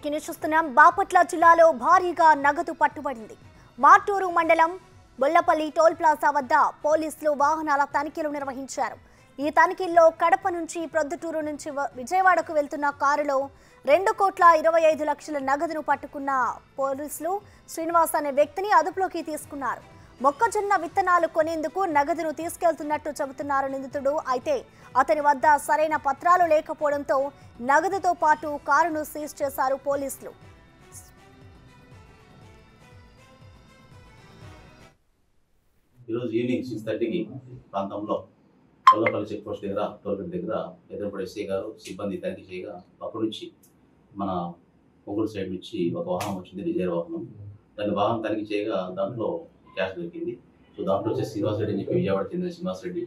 Breaking news చూస్తున్నాం. బాపట్ల జిల్లాలో భారీగా నగదు పట్టుబడింది. మార్టూరు మండలం బొల్లపల్లి టోల్ ప్లాజా వద్ద పోలీసులు వాహనాల తనిఖీలు నిర్వహించారు. ఈ తనిఖీల్లో కడప నుంచి ప్రొద్దుటూరు నుంచి విజయవాడకు వెళ్తున్న కారులో 2,25,00,000 నగదును పట్టుకున్న పోలీసులు శ్రీనివాస్ అనే వ్యక్తిని అదుపులోకి తీసుకున్నారు. మొక్కజొన్న విత్తనాలు కొనేందుకు నగదును తీసుకెళ్తున్నట్టు చెబుతున్నారు నిందితుడు. అయితే అతని వద్ద సరైన పత్రాలు లేకపోవడంతో నగదుతో పాటు కారును సీజ్ చేశారు పోలీసులు. ఈరోజు ఈవినింగ్ 6:30కి ప్రాంతంలో కొల్లపల్లి చెక్ పోస్ట్ దగ్గర టోల్గేట్ దగ్గర ఎదురుపడే ఎస్ఐ గారు సిబ్బంది తనిఖీ చేయగా అక్కడి నుంచి మన ఒంగోలు సైడ్ నుంచి ఒక వాహనం వచ్చింది, రిజర్వ్ వాహనం. దాని వాహనం తనిఖీ చేయగా దాంట్లో క్యాష్ దొరికింది. సో దాంట్లో వచ్చేసి శ్రీనివాస్ రెడ్డి అని చెప్పి విజయవాడ చెందిన శ్రీనివాస్ రెడ్డి,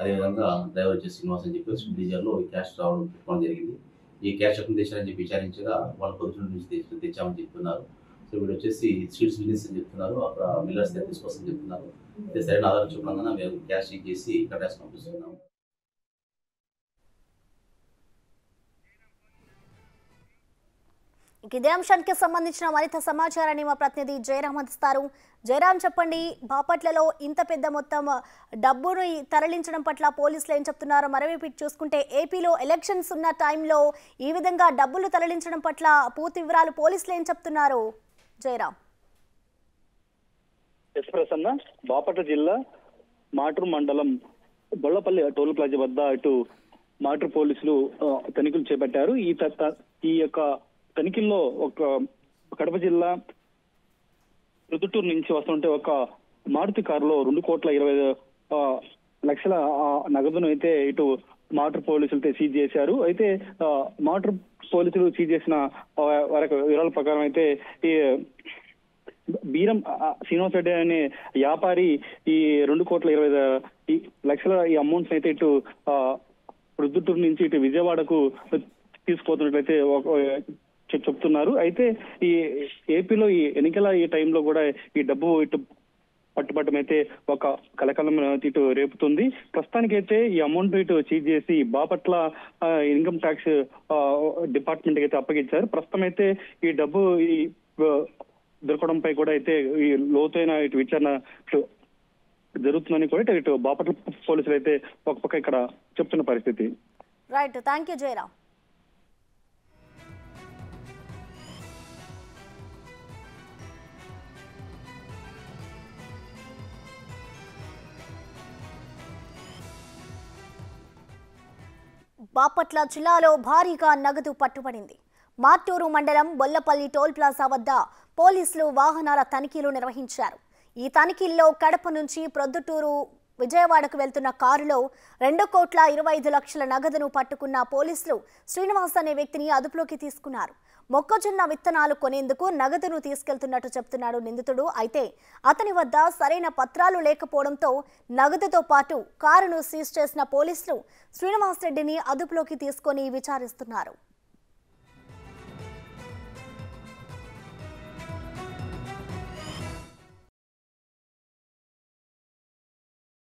అదేవిధంగా డ్రైవర్ వచ్చేసి శ్రీనివాస్ అని చెప్పి స్విఫ్ట్ డిజైర్లో ఈ క్యాష్ రావడం పెట్టుకోవడం జరిగింది. ఈ క్యాష్ ఎక్కడ తెచ్చారని చెప్పి విచారించగా వాళ్ళు పొద్దున్న నుంచి తెచ్చామని చెప్తున్నారు. సో వీడు వచ్చేసి స్ట్రీట్స్ బిజినెస్ అని చెప్తున్నారు, అక్కడ మిల్లర్స్ దగ్గర తీసుకోవాలని చెప్తున్నారు. సరైన ఆధారం చెప్పడం మేము క్యాష్ చెక్ చేసి కట్టాల్సి పంపిస్తున్నాము. ఇదే అంశానికి సంబంధించిన మరింత సమాచారాన్ని మా ప్రతినిధి జయరామ్ అందిస్తారు. జయరామ్, చెప్పండి, బాపట్లలో ఇంత పెద్ద మొత్తం డబ్బును తరలించడం పట్ల పోలీసులు ఏం చెప్తున్నారు? మరోవైపు చూసుకుంటే ఏపీలో ఎలక్షన్స్ ఉన్న టైంలో ఈ విధంగా డబ్బులు తరలించడం పట్ల పూర్తి వివరాలు పోలీసులు ఏం చెప్తున్నారు? జయరామ్. ప్రసన్న, బాపట్ల జిల్లా మాటూరు మండలం బొల్లపల్లి టోల్ ప్లాజా వద్ద ఇటు మాటూరు పోలీసులు తనిఖీలు చేపట్టారు. ఈ యొక్క తనిఖీల్లో ఒక కడప జిల్లా ప్రొద్దుటూరు నుంచి వస్తుంటే ఒక మారుతి కారులో 2,20,00,000 నగదును అయితే ఇటు మాటూరు పోలీసులతో సీజ్ చేశారు. అయితే మాటూరు పోలీసులు సీజ్ చేసిన వివరాల ప్రకారం అయితే ఈ బీరం శ్రీనివాస్ రెడ్డి అనే వ్యాపారి ఈ 2,20,00,000 ఈ అమౌంట్స్ అయితే ఇటు ప్రొద్దుటూరు నుంచి ఇటు విజయవాడకు తీసుకుపోతున్నట్లయితే చెప్తున్నారు. అయితే ఈ ఏపీలో ఈ ఎన్నికల ఈ టైంలో కూడా ఈ డబ్బు ఇటు పట్టుబట్టం అయితే ఒక కలకలం ఇటు రేపుతుంది. ప్రస్తుతానికైతే ఈ అమౌంట్ ఇటు సీజ్ చేసి బాపట్ల ఇన్కమ్ ట్యాక్స్ డిపార్ట్మెంట్ అయితే అప్పగించారు. ప్రస్తుతం అయితే ఈ డబ్బు ఈ దొరకడంపై కూడా అయితే ఈ లోతైన ఇటు విచారణ జరుగుతుందని కూడా ఇటు బాపట్ల పోలీసులు అయితే ఒక పక్క ఇక్కడ చెప్తున్న పరిస్థితి. Right, thank you Jayaram. Bapatla జిల్లాలో భారీగా నగదు పట్టుబడింది. మార్టూరు మండలం బొల్లపల్లి టోల్ ప్లాజా వద్ద పోలీసులు వాహనాల తనిఖీలు నిర్వహించారు. ఈ తనిఖీల్లో కడప నుంచి ప్రొద్దుటూరు విజయవాడకు వెళ్తున్న కారులో 2,25,00,000 నగదును పట్టుకున్న పోలీసులు శ్రీనివాస్ అనే వ్యక్తిని అదుపులోకి తీసుకున్నారు. మొక్కజొన్న విత్తనాలు కొనేందుకు నగదును తీసుకెళ్తున్నట్టు చెప్తున్నాడు నిందితుడు. అయితే అతని వద్ద సరైన పత్రాలు లేకపోవడంతో నగదుతో పాటు కారును సీజ్ చేసిన పోలీసులు శ్రీనివాస్ రెడ్డిని అదుపులోకి తీసుకొని విచారిస్తున్నారు.